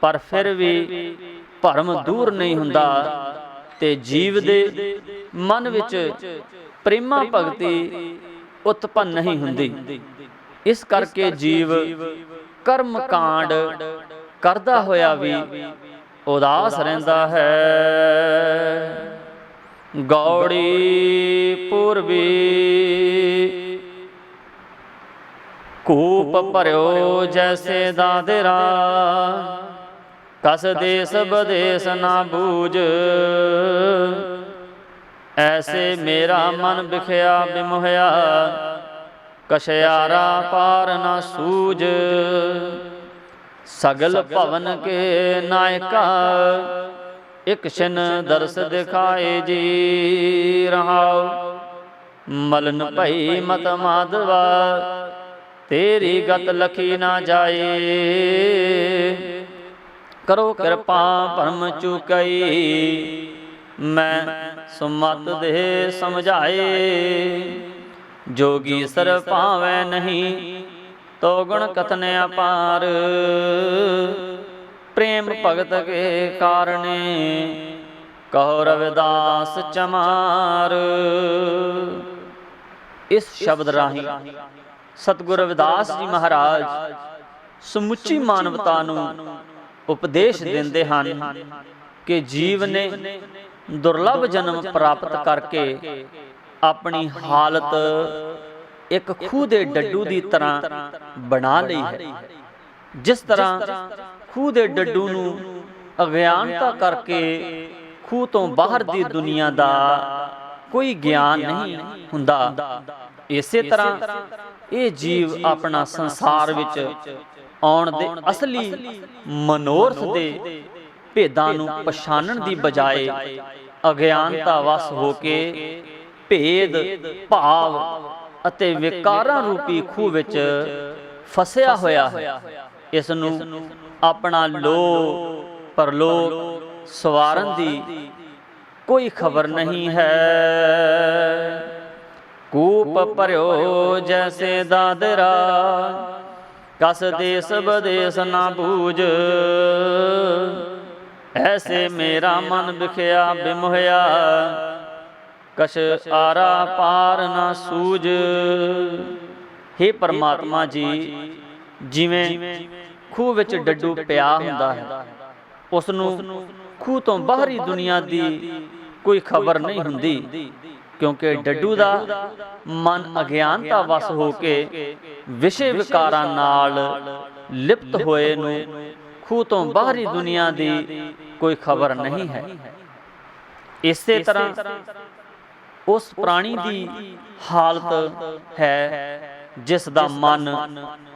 ਪਰ ਫਿਰ ਵੀ ਭਰਮ ਦੂਰ ਨਹੀਂ ਹੁੰਦਾ ਤੇ ਜੀਵ ਦੇ ਮਨ ਵਿੱਚ ਪ੍ਰੇਮਾ ਭਗਤੀ ਉਤਪੰਨ ਨਹੀਂ ਹੁੰਦੀ। ਇਸ ਕਰਕੇ ਜੀਵ ਕਰਮ ਕਾਂਡ ਕਰਦਾ ਹੋਇਆ ਵੀ ਉਦਾਸ ਰਹਿੰਦਾ ਹੈ। ਗੌੜੀ ਪੂਰਬੀ ਕੂਪ ਭਰਿਓ ਜੈਸੇ ਦਾਦਰਾ, ਕਸ ਦੇਸ ਬਦੇਸ ਨਾ ਬੂਝ। ਐਸੇ ਮੇਰਾ ਮਨ ਵਿਖਿਆ ਬਿਮੋਹਿਆ, ਕਛਿਆਰਾ ਪਾਰ ਨਾ ਸੂਝ। ਸਗਲ ਭਵਨ ਕੇ ਨਾਇਕਾ, ਇਕ ਛਿਨ ਦਰਸ ਦਿਖਾਏ ਜੀ। ਰਹਾਉ ਮਲਨ ਭਈ ਮਤ ਮਾਧਵਾ, ਤੇਰੀ ਗਤ ਲਖੀ ਨਾ ਜਾਏ। ਕਰੋ ਕਿਰਪਾ ਭਰਮ ਚੁਕਈ, ਮੈਂ ਸੁਮਤ ਦੇ ਸਮਝਾਏ। ਜੋਗੀ ਸਰ ਭਾਵੈ ਨਹੀਂ, ਤੋ ਗੁਣ ਕਥਨ ਅਪਾਰ। ਪ੍ਰੇਮ ਭਗਤ ਕੇ ਕਾਰਣੇ, ਕਹੋ ਰਵਿਦਾਸ ਚਮਾਰ। ਇਸ ਸ਼ਬਦ ਰਾਹੀਂ ਸਤਿਗੁਰੂ ਰਵਿਦਾਸ ਜੀ ਮਹਾਰਾਜ ਸਮੁੱਚੀ ਮਾਨਵਤਾ ਨੂੰ ਉਪਦੇਸ਼ ਦਿੰਦੇ ਹਨ ਕਿ ਜੀਵ ਨੇ ਦੁਰਲਭ ਜਨਮ ਪ੍ਰਾਪਤ ਕਰਕੇ ਆਪਣੀ ਹਾਲਤ ਇੱਕ ਖੂਹ ਦੇ ਡੱਡੂ ਦੀ ਤਰ੍ਹਾਂ ਬਣਾ ਲਈ ਹੈ। ਜਿਸ ਤਰ੍ਹਾਂ ਖੂਹ ਦੇ ਡੱਡੂ ਨੂੰ ਅਗਿਆਨਤਾ ਕਰਕੇ ਖੂਹ ਤੋਂ ਬਾਹਰ ਦੀ ਦੁਨੀਆ ਦਾ ਕੋਈ ਗਿਆਨ ਨਹੀਂ ਹੁੰਦਾ, ਇਸੇ ਤਰ੍ਹਾਂ ਇਹ ਜੀਵ ਆਪਣਾ ਸੰਸਾਰ ਵਿੱਚ ਆਉਣ ਦੇ ਅਸਲੀ ਮਨੋਰਥ ਦੇ ਭੇਦਾਂ ਨੂੰ ਪਛਾਣਨ ਦੀ ਬਜਾਏ ਅਗਿਆਨਤਾ ਵਸ ਹੋ ਕੇ ਭੇਦ ਭਾਵ ਅਤੇ ਵਿਕਾਰਾਂ ਰੂਪੀ ਖੂਹ ਵਿੱਚ ਫਸਿਆ ਹੋਇਆ ਹੈ। ਇਸ ਨੂੰ ਆਪਣਾ ਲੋਕ ਪਰਲੋਕ ਸਵਾਰਨ ਦੀ ਕੋਈ ਖਬਰ ਨਹੀਂ ਹੈ। ਕੂਪ ਭਰਿਓ ਜੈਸੇ ਦਾਦਰਾ, ਕਸ ਦੇਸ ਬਦੇਸ ਨਾ ਬੂਝ। ਐਸੇ ਮੇਰਾ ਮਨ ਵਿਖਿਆ ਬਿਮੋਹਿਆ, ਕਛ ਆਰਾ ਪਾਰ ਨਾ ਸੂਝ। ਹੇ ਪਰਮਾਤਮਾ ਜੀ, ਜਿਵੇਂ ਖੂਹ ਵਿੱਚ ਡੱਡੂ ਪਿਆ ਹੁੰਦਾ ਹੈ, ਉਸ ਨੂੰ ਖੂਹ ਤੋਂ ਬਾਹਰੀ ਦੁਨੀਆ ਦੀ ਕੋਈ ਖਬਰ ਨਹੀਂ ਹੁੰਦੀ। ਕਿਉਂਕਿ ਡੱਡੂ ਦਾ ਮਨ ਅਗਿਆਨਤਾ ਵਸ ਹੋ ਕੇ ਵਿਸ਼ੇ ਵਿਕਾਰਾਂ ਨਾਲ ਲਿਪਤ ਹੋਏ ਨੂੰ ਖੂਹ ਤੋਂ ਬਾਹਰੀ ਦੁਨੀਆ ਦੀ ਕੋਈ ਖਬਰ ਨਹੀਂ ਹੈ। ਇਸੇ ਤਰ੍ਹਾਂ ਉਸ ਪ੍ਰਾਣੀ ਦੀ ਹਾਲਤ ਹੈ ਜਿਸ ਦਾ ਮਨ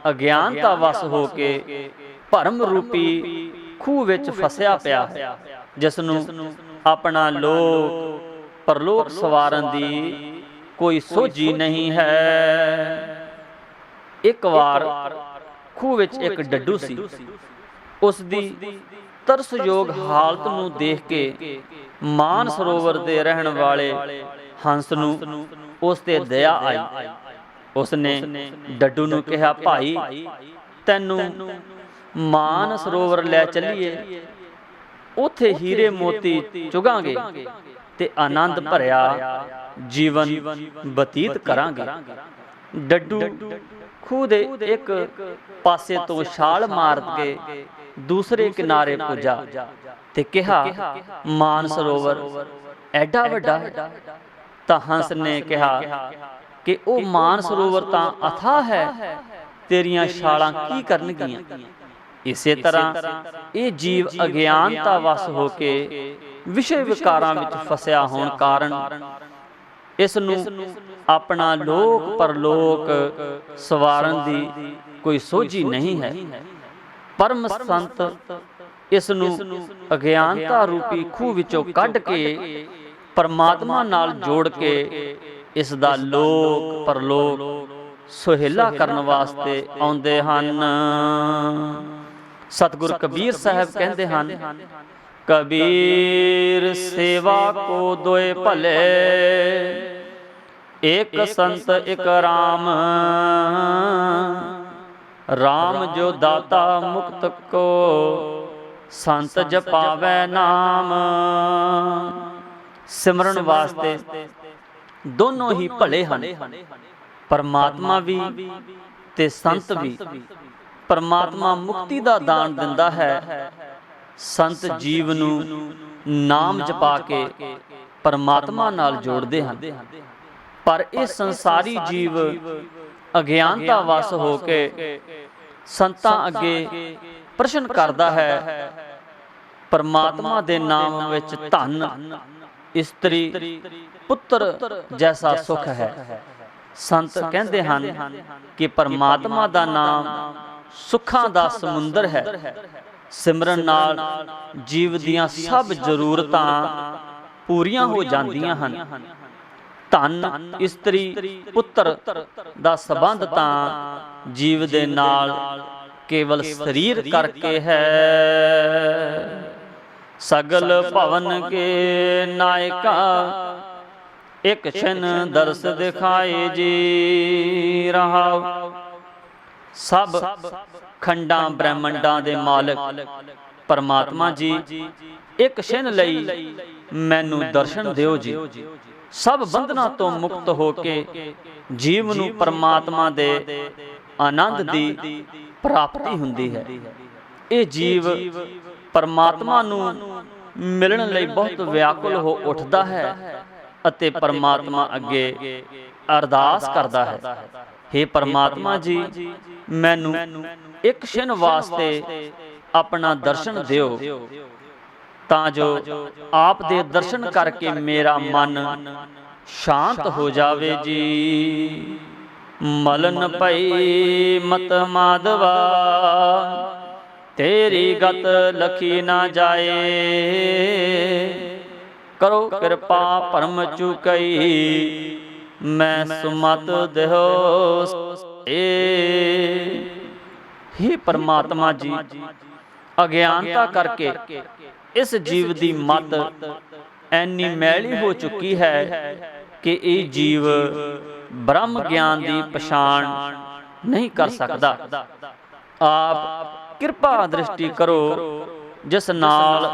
ਅਗਿਆਨਤਾ ਵਸ ਹੋ ਕੇ ਭਰਮ ਰੂਪੀ ਖੂਹ ਵਿੱਚ ਫਸਿਆ ਪਿਆ ਹੈ, ਜਿਸ ਨੂੰ ਆਪਣਾ ਲੋਕ ਪਰਲੋਕ ਸਵਾਰਨ ਦੀ ਕੋਈ ਸੋਝੀ ਨਹੀਂ ਹੈ। ਇੱਕ ਵਾਰ ਖੂਹ ਵਿੱਚ ਇੱਕ ਡੱਡੂ ਸੀ। ਉਸ ਦੀ ਤਰਸਯੋਗ ਹਾਲਤ ਨੂੰ ਦੇਖ ਕੇ ਮਾਨ ਸਰੋਵਰ ਦੇ ਰਹਿਣ ਵਾਲੇ ਹੰਸ ਨੂੰ ਉਸ ਤੇ ਦਇਆ ਆਈ। ਉਸ ਨੇ ਡੱਡੂ ਨੂੰ ਕਿਹਾ, ਭਾਈ ਤੈਨੂੰ ਮਾਨ ਸਰੋਵਰ ਲੈ ਚੱਲੀਏ, ਉੱਥੇ ਹੀਰੇ ਮੋਤੀ ਚੁਗਾਂਗੇ ਤੇ ਆਨੰਦ ਭਰਿਆ ਜੀਵਨ ਬਤੀਤ ਕਰਾਂਗੇ। ਡੱਡੂ ਖੂਹ ਦੇ ਇੱਕ ਪਾਸੇ ਤੋਂ ਛਾਲ ਮਾਰ ਕੇ ਦੂਸਰੇ ਕਿਨਾਰੇ ਪੁੱਜਾ ਤੇ ਕਿਹਾ, ਮਾਨ ਸਰੋਵਰ ਐਡਾ ਵੱਡਾ ਹੈ। ਤਾਂ ਹੰਸ ਨੇ ਕਿਹਾ ਕਿ ਉਹ ਮਾਨ ਸਰੋਵਰ ਤਾਂ ਅਥਾਹ ਹੈ, ਤੇਰੀਆਂ ਛਾਲਾਂ ਕੀ ਕਰਨਗੀਆਂ। ਇਸੇ ਤਰ੍ਹਾਂ ਇਹ ਜੀਵ ਅਗਿਆਨਤਾ ਵਸ ਹੋ ਕੇ ਵਿਸ਼ੇ ਵਿਕਾਰਾਂ ਵਿੱਚ ਫਸਿਆ ਹੋਣ ਕਾਰਨ ਇਸ ਨੂੰ ਆਪਣਾ ਲੋਕ ਪਰਲੋਕ ਸਵਾਰਨ ਦੀ ਕੋਈ ਸੋਝੀ ਨਹੀਂ ਹੈ। ਪਰਮ ਸੰਤ ਇਸ ਨੂੰ ਅਗਿਆਨਤਾ ਰੂਪੀ ਖੂਹ ਵਿੱਚੋਂ ਕੱਢ ਕੇ ਪਰਮਾਤਮਾ ਨਾਲ ਜੋੜ ਕੇ ਇਸ ਦਾ ਲੋਕ ਪਰਲੋਕ ਸੁਹੇਲਾ ਕਰਨ ਵਾਸਤੇ ਆਉਂਦੇ ਹਨ। ਸਤਿਗੁਰ ਕਬੀਰ ਸਾਹਿਬ ਕਹਿੰਦੇ ਹਨ, ਕਬੀਰ ਸੇਵਾ ਕੋ ਦੋਏ ਭਲੇ, ਇੱਕ ਸੰਤ ਇੱਕ ਰਾਮ, ਰਾਮ ਜੋ ਦਾਤਾ ਮੁਕਤ ਕੋ, ਸੰਤ ਜਪਾਵੈ ਨਾਮ। ਸਿਮਰਨ ਵਾਸਤੇ ਦੋਨੋਂ ਹੀ ਭਲੇ ਹਨ, ਪਰਮਾਤਮਾ ਵੀ ਤੇ ਸੰਤ ਵੀ। ਪਰਮਾਤਮਾ ਮੁਕਤੀ ਦਾ ਦਾਨ ਦਿੰਦਾ ਹੈ, ਸੰਤ ਜੀਵ ਨੂੰ ਨਾਮ ਜਪਾ ਕੇ ਪਰਮਾਤਮਾ ਨਾਲ ਜੋੜਦੇ ਹਨ। ਪਰ ਇਹ ਸੰਸਾਰੀ ਜੀਵ ਅਗਿਆਨਤਾ ਵਸ ਹੋ ਕੇ ਸੰਤਾਂ ਅੱਗੇ ਪ੍ਰਸ਼ਨ ਕਰਦਾ ਹੈ, ਪਰਮਾਤਮਾ ਦੇ ਨਾਮ ਵਿੱਚ ਧਨ, ਇਸਤਰੀ, ਪੁੱਤਰ ਜੈਸਾ ਸੁਖ ਹੈ। ਸੰਤ ਕਹਿੰਦੇ ਹਨ ਕਿ ਪਰਮਾਤਮਾ ਦਾ ਨਾਮ ਸੁੱਖਾਂ ਦਾ ਸਮੁੰਦਰ ਹੈ। ਸਿਮਰਨ ਨਾਲ ਜੀਵ ਦੀਆਂ ਸਭ ਜ਼ਰੂਰਤਾਂ ਪੂਰੀਆਂ ਹੋ ਜਾਂਦੀਆਂ ਹਨ। ਧਨ, ਇਸਤਰੀ, ਪੁੱਤਰ ਦਾ ਸੰਬੰਧ ਤਾਂ ਜੀਵ ਦੇ ਨਾਲ ਕੇਵਲ ਸਰੀਰ ਕਰਕੇ ਹੈ। ਸਗਲ ਭਵਨ ਕੇ ਨਾਇਕਾ, ਇੱਕ ਛਿਨ ਦਰਸ ਦਿਖਾਏ ਜੀ ਰਹਾਉ। ਸਭ ਖੰਡਾਂ ਬ੍ਰਹਮੰਡਾਂ ਦੇ ਮਾਲਕ ਪਰਮਾਤਮਾ ਜੀ, ਇੱਕ ਛਿਨ ਲਈ ਮੈਨੂੰ ਦਰਸ਼ਨ ਦਿਓ ਜੀ। ਸਭ ਬੰਧਨਾਂ ਤੋਂ ਮੁਕਤ ਹੋ ਕੇ ਜੀਵ ਨੂੰ ਪਰਮਾਤਮਾ ਦੇ ਆਨੰਦ ਦੀ ਪ੍ਰਾਪਤੀ ਹੁੰਦੀ ਹੈ। ਇਹ ਜੀਵ ਪਰਮਾਤਮਾ ਨੂੰ ਮਿਲਣ ਲਈ ਬਹੁਤ ਵਿਆਕੁਲ ਹੋ ਉੱਠਦਾ ਹੈ ਅਤੇ ਪਰਮਾਤਮਾ ਅੱਗੇ ਅਰਦਾਸ ਕਰਦਾ ਹੈ, ਹੇ ਪਰਮਾਤਮਾ ਜੀ, ਮੈਨੂੰ ਇੱਕ ਛਿਨ ਵਾਸਤੇ ਆਪਣਾ ਦਰਸ਼ਨ ਦਿਓ, ਤਾਂ ਜੋ ਆਪ ਦੇ ਦਰਸ਼ਨ ਕਰਕੇ ਮੇਰਾ ਮਨ ਸ਼ਾਂਤ ਹੋ ਜਾਵੇ ਜੀ। ਮਲਨ ਭਈ ਮਤ ਮਾਧਵਾ, ਤੇਰੀ ਗਤ ਲਖੀ ਨਾ ਜਾਏ। ਕਰੋ ਕਿਰਪਾ ਭਰਮ ਚੁਕਈ, ਮੈਂ ਸੁਮਤ ਦੇਹੋ ਏ। हे ਪਰਮਾਤਮਾ ਜੀ, ਅਗਿਆਨਤਾ ਕਰਕੇ ਇਸ ਜੀਵ ਦੀ ਮਤ ਐਨੀ ਮੈਲੀ ਹੋ ਚੁੱਕੀ ਹੈ ਕਿ ਇਹ ਜੀਵ ਬ੍ਰਹਮ ਗਿਆਨ ਦੀ ਪਛਾਣ ਨਹੀਂ ਕਰ ਸਕਦਾ। ਆਪ ਕਿਰਪਾ ਦ੍ਰਿਸ਼ਟੀ ਕਰੋ, ਜਿਸ ਨਾਲ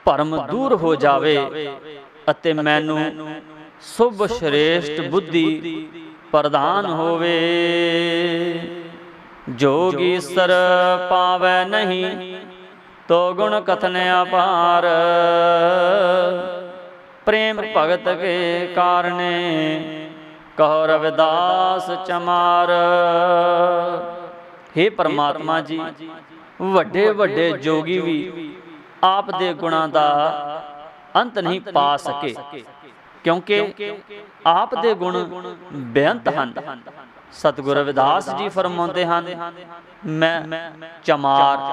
ਭਰਮ ਦੂਰ ਹੋ ਜਾਵੇ ਅਤੇ ਮੈਨੂੰ ਸੁਭ ਸ਼੍ਰੇਸ਼ਟ ਬੁੱਧੀ ਪ੍ਰਦਾਨ ਹੋਵੇ। ਜੋਗੀ ਸਰ ਪਾਵੈ ਨਹੀਂ, ਤੋ ਗੁਣ ਕਥਨ ਅਪਾਰ। प्रेम भगत के कारणे, कहो रविदास चमार। हे परमात्मा जी, ਵੱਡੇ ਵੱਡੇ जोगी भी आप दे गुणां दा अंत नहीं पा सके, क्योंकि आप दे गुण बेअंत हन। सतगुरु रविदास जी फरमाते हैं, मैं चमार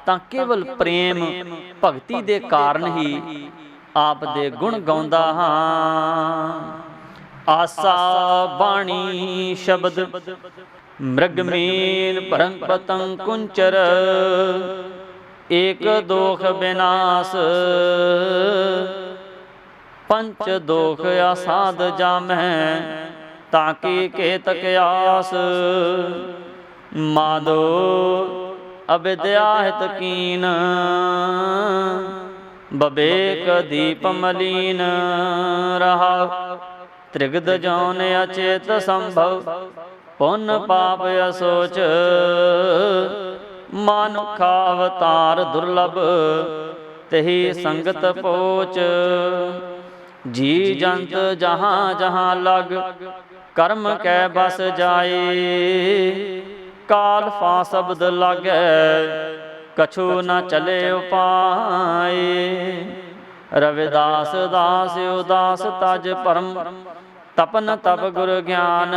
तां केवल प्रेम भगती दे कारण ही आप दे गुण गाउंदा हां। आसा बाणी शब्द मृगमीन परंग पतंग कुंचर, एक दोख विनाश पंच दोख आसाद जामै, ताकि केतक आस। माधो अविद्या हित कीन, बबेक दीप मलीन रहा। त्रिगद जौन अचेत संभव, पुण्य पाप असोच। मानुखा अवतार दुर्लभ, तही संगत पोच। जी जंत जहाँ जहाँ लग, कर्म कै बस जाए। काल फा शब्द लागै, कछु न चले उपाय। रविदास दास उदास तज परम, तपन तप गुर ज्ञान।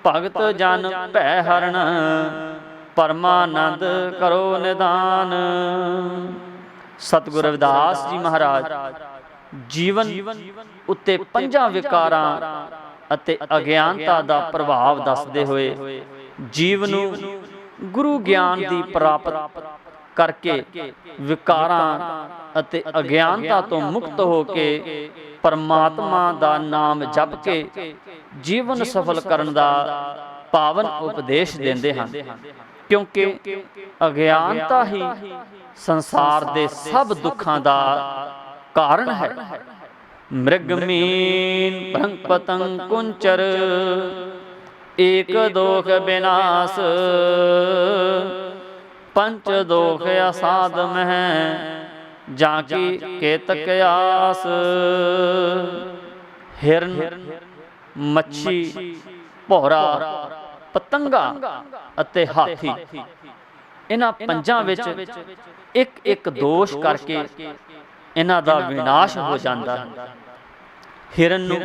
भगत जन भै हरण, परमानंद करो निदान। सतगुरु रविदास जी महाराज जीवन उत्ते पंजां विकारां ਅਤੇ ਅਗਿਆਨਤਾ ਦਾ ਪ੍ਰਭਾਵ ਦੱਸਦੇ ਹੋਏ ਜੀਵ ਨੂੰ ਗੁਰੂ ਗਿਆਨ ਦੀ ਪ੍ਰਾਪਤ ਕਰਕੇ ਵਿਕਾਰਾਂ ਅਤੇ ਅਗਿਆਨਤਾ ਤੋਂ ਮੁਕਤ ਹੋ ਕੇ ਪਰਮਾਤਮਾ ਦਾ ਨਾਮ ਜਪ ਕੇ ਜੀਵਨ ਸਫਲ ਕਰਨ ਦਾ ਪਾਵਨ ਉਪਦੇਸ਼ ਦਿੰਦੇ ਹਨ। ਕਿਉਂਕਿ ਅਗਿਆਨਤਾ ਹੀ ਸੰਸਾਰ ਦੇ ਸਭ ਦੁੱਖਾਂ ਦਾ ਕਾਰਨ ਹੈ। मृगमीन भंग पतंग कुंचर, एक दोख विनाश पंच दोख असाध मह, जाकी केतक आस। हिरन, मच्छी, भौरा, पतंगा ਅਤੇ ਹਾਥੀ, ਇਹਨਾਂ ਪੰਜਾਂ ਵਿੱਚ ਇੱਕ ਇੱਕ ਦੋਸ਼ ਕਰਕੇ ਇਹਨਾਂ ਦਾ ਵਿਨਾਸ਼ ਹੋ ਜਾਂਦਾ ਹੈ। ਹਿਰਨ ਨੂੰ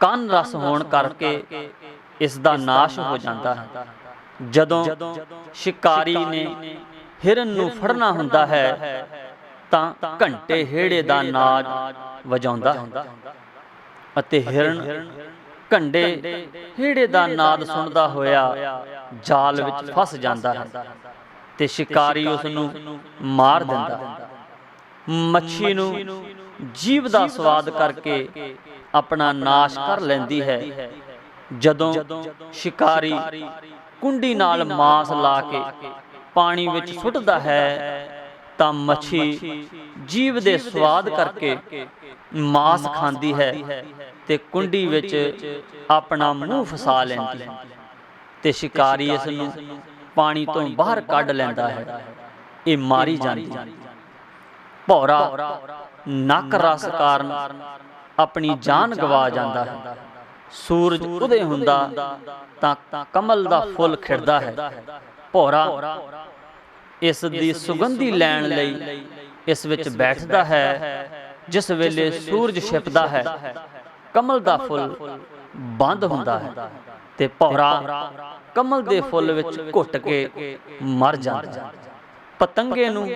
ਕੰਨ ਰਸ ਹੋਣ ਕਰਕੇ ਇਸ ਦਾ ਨਾਸ਼ ਹੋ ਜਾਂਦਾ ਹੈ। ਜਦੋਂ ਸ਼ਿਕਾਰੀ ਨੇ ਹਿਰਨ ਨੂੰ ਫੜਨਾ ਹੁੰਦਾ ਹੈ ਤਾਂ ਘੰਟੇ ਹੇੜੇ ਦਾ ਨਾਦ ਵਜਾਉਂਦਾ ਹੈ ਅਤੇ ਹਿਰਨ ਘੰਟੇ ਹੇੜੇ ਦਾ ਨਾਦ ਸੁਣਦਾ ਹੋਇਆ ਜਾਲ ਵਿੱਚ ਫਸ ਜਾਂਦਾ ਹੈ ਤੇ ਸ਼ਿਕਾਰੀ ਉਸ ਨੂੰ ਮਾਰ ਦਿੰਦਾ ਹੈ। ਮੱਛੀ ਨੂੰ ਜੀਵ ਦਾ ਸਵਾਦ ਕਰਕੇ ਆਪਣਾ ਨਾਸ਼ ਕਰ ਲੈਂਦੀ ਹੈ। ਜਦੋਂ ਸ਼ਿਕਾਰੀ ਕੁੰਡੀ ਨਾਲ ਮਾंस ਲਾ ਕੇ ਪਾਣੀ ਵਿੱਚ ਸੁੱਟਦਾ ਹੈ ਤਾਂ ਮੱਛੀ ਜੀਵ ਦੇ ਸਵਾਦ ਕਰਕੇ ਮਾंस ਖਾਂਦੀ ਹੈ ਤੇ ਕੁੰਡੀ ਵਿੱਚ ਆਪਣਾ ਮੂੰਹ ਫਸਾ ਲੈਂਦੀ ਹੈ ਤੇ ਸ਼ਿਕਾਰੀ ਇਸ ਨੂੰ ਪਾਣੀ ਤੋਂ ਬਾਹਰ ਕੱਢ ਲੈਂਦਾ ਹੈ। ਇਹ ਮਾਰੀ ਜਾਂਦੀ ਹੈ। ਭੌਰਾ ਨੱਕ ਰਸ ਕਾਰਨ ਆਪਣੀ ਜਾਨ ਗਵਾ ਜਾਂਦਾ ਹੈ। ਸੂਰਜ ਉਦੇ ਹੁੰਦਾ ਤਾਂ ਕਮਲ ਦਾ ਫੁੱਲ ਖਿੜਦਾ ਹੈ। ਭੌਰਾ ਇਸ ਦੀ ਸੁਗੰਧੀ ਲੈਣ ਲਈ ਇਸ ਵਿੱਚ ਬੈਠਦਾ ਹੈ। ਜਿਸ ਵੇਲੇ ਸੂਰਜ ਛਿਪਦਾ ਹੈ ਕਮਲ ਦਾ ਫੁੱਲ ਬੰਦ ਹੁੰਦਾ ਹੈ ਤੇ ਭੌਰਾ ਕਮਲ ਦੇ ਫੁੱਲ ਵਿੱਚ ਘੁੱਟ ਕੇ ਮਰ ਜਾਂਦਾ ਹੈ। ਪਤੰਗੇ ਨੂੰ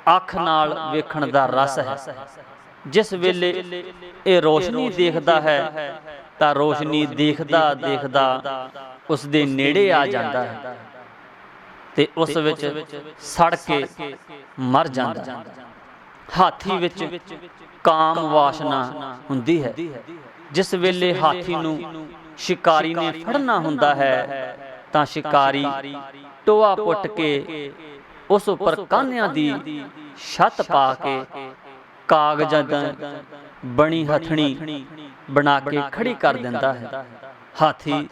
ਅੱਖ ਨਾਲ ਵੇਖਣ ਦਾ ਰਸ ਹੈ। ਜਿਸ ਵੇਲੇ ਇਹ ਰੋਸ਼ਨੀ ਦੇਖਦਾ ਹੈ ਤਾਂ ਰੋਸ਼ਨੀ ਦੇਖਦਾ ਦੇਖਦਾ ਉਸ ਦੇ ਨੇੜੇ ਆ ਜਾਂਦਾ ਹੈ ਤੇ ਉਸ ਵਿੱਚ ਸੜ ਕੇ ਮਰ ਜਾਂਦਾ ਹੈ। ਹਾਥੀ ਵਿੱਚ ਕਾਮ ਵਾਸ਼ਨਾ ਹੁੰਦੀ ਹੈ। ਜਿਸ ਵੇਲੇ ਹਾਥੀ ਨੂੰ ਸ਼ਿਕਾਰੀ ਨੇ ਫੜਨਾ ਹੁੰਦਾ ਹੈ ਤਾਂ ਸ਼ਿਕਾਰੀ ਟੋਆ ਪੁੱਟ ਕੇ ਉਸ ਉੱਪਰ ਕਾਨਿਆਂ ਦੀ ਛੱਤ ਪਾ ਕੇ ਕਾਗਜ਼ਾਂ ਦੀ ਬਣੀ ਹਥਣੀ ਬਣਾ ਕੇ ਖੜੀ ਕਰ ਦਿੰਦਾ ਹੈ। ਹਾਥੀ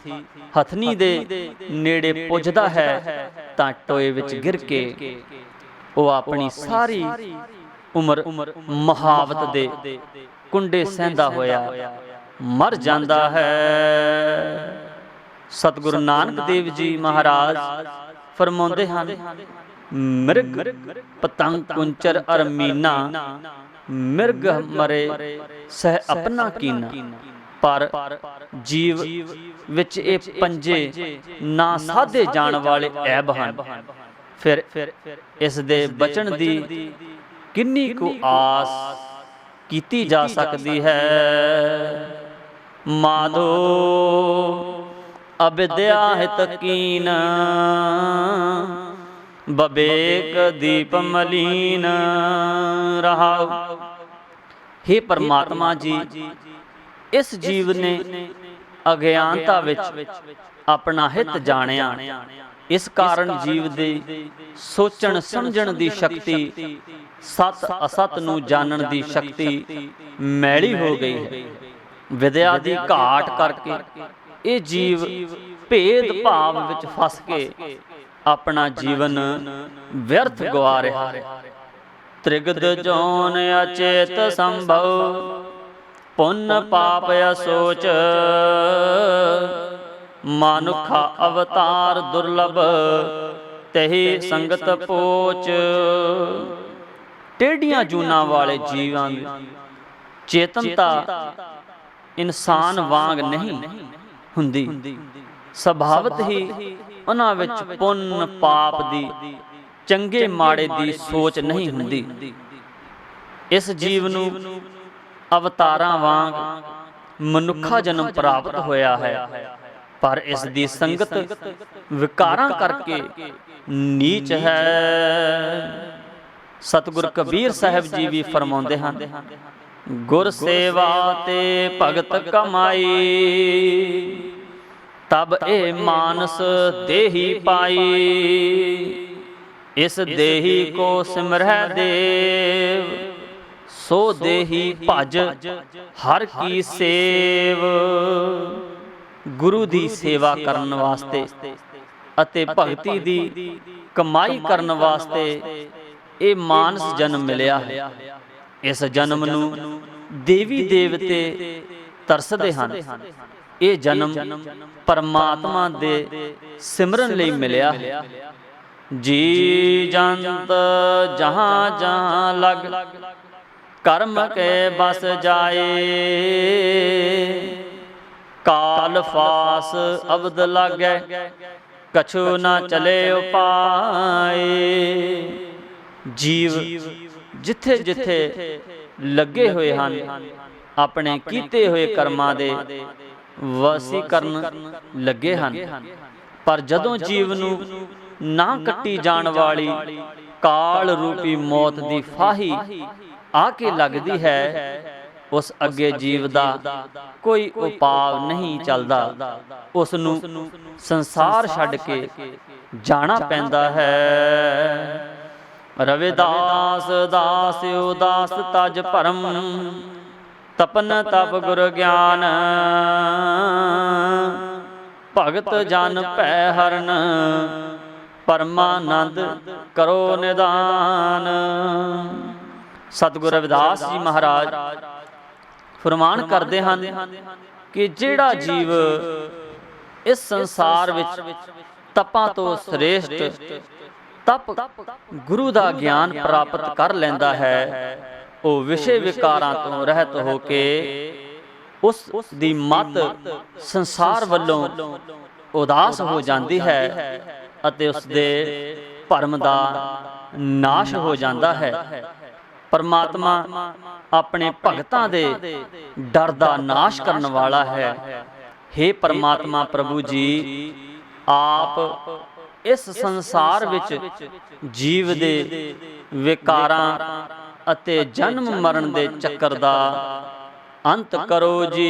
ਹਥਨੀ ਦੇ ਨੇੜੇ ਪੁੱਜਦਾ ਹੈ ਤਾਂ ਟੋਏ ਵਿੱਚ ਗਿਰ ਕੇ ਉਹ ਆਪਣੀ ਸਾਰੀ ਉਮਰ ਮੁਹਾਵਤ ਦੇ ਕੁੰਡੇ ਸਹਿੰਦਾ ਹੋਇਆ ਮਰ ਜਾਂਦਾ ਹੈ। ਸਤਿਗੁਰੂ ਨਾਨਕ ਦੇਵ ਜੀ ਮਹਾਰਾਜ ਫਰਮਾਉਂਦੇ ਹਨ, ਮਿਰਗ ਪਤੰਗ ਕੁੰਚਰ ਅਰ ਮੀਨਾ, ਮਿਰਗ ਮਰੇ ਸਹਿ ਆਪਣਾ ਕੀਨਾ। ਪਰ ਜੀਵ ਵਿੱਚ ਇਹ ਪੰਜੇ ਨਾ ਸਾਧੇ ਜਾਣ ਵਾਲੇ ਐਬ ਹਨ। ਫਿਰ ਇਸ ਦੇ ਬਚਣ ਦੀ ਕਿੰਨੀ ਕੁ ਆਸ ਕੀਤੀ ਜਾ ਸਕਦੀ ਹੈ। ਮਾਧੋ ਅਵਿਦਿਆ ਹਿਤ ਕੀਨ, ਬਵੇਕ ਦੀਪ ਮਲੀਨ ਰਹਾਉ। हे परमात्मा जी, इस जीव ने अज्ञानता विच अपना हित जानिया, इस कारण जीव दे सोचण समझण दी शक्ति, सत असत नूं जानण दी शक्ति मैली हो गई है। विद्या दी घाट करके ये जीव भेद भाव विच फस के अपना जीवन व्यर्थ गवा रहा है। त्रिगद जौन अचेत संभव, पुण्य पाप असोच, मानुखा अवतार दुर्लभ, तही संगत पोच। टेढ़ियां जूना वाले जीवां दी चेतनता इंसान वांग नहीं हुंदी। सुभावत ही उन्हां विच पुण्य पाप दी, चंगे माड़े दी सोच नहीं हुंदी। इस जीव नूं अवतारां वांग मनुखा जन्म प्राप्त होया है, पर इस दी संगत विकारां करके नीच है। सतगुर कबीर साहिब जी भी फरमाउंदे हन, गुर सेवा ते भगत कमाई, तब ए मानस देही पाई। इस देही को सिमरह देव, सो देही भज हर की सेव। गुरु दी सेवा करन वास्ते अते भगती दी कमाई करन वास्ते ये मानस जन्म मिलिया है। इस जन्म नूं देवी देवते तरसदे हन। ये जन्म परमात्मा दे सिमरन लई मिलिया है। जी जंत जहाँ जहाँ लग, कर्म के बस जाए। काल फास अवद लागे, कछु न चले उपाय। जीव जिथे जिथे लगे हुए हैं, अपने कीते हुए कर्मां दे वसीकरण लगे हैं। पर जदों जीव नूं ना कट्टी जाण वाली काल रूपी मौत दी फाही आके लगदी है, उस अगे जीव दा कोई उपाव नहीं चलदा। उस नूं संसार छड्ड के जाना पैंदा है। रविदास दास उदास तज भरम, तपन तप गुर ज्ञान। भगत जन भै हरन, परमानंद करो निदान। सतगुरु रविदास जी महाराज फरमान करते हैं कि जिहड़ा जीव इस संसार विच तपां तो श्रेष्ठ तप गुरु दा ज्ञान प्राप्त कर लैंदा है, वो विषय विकारां तो रहत हो के उस दी मत संसार वल्लों उदास हो जाती है ਅਤੇ ਉਸ ਦੇ ਭਰਮ ਦਾ ਨਾਸ਼ ਹੋ ਜਾਂਦਾ ਹੈ। परमात्मा अपने भगतां दे डर दा नाश करन वाला है। हे परमात्मा प्रभु जी, आप इस संसार विच जीव दे विकारां अते जन्म मरण दे चक्कर दा अंत करो जी।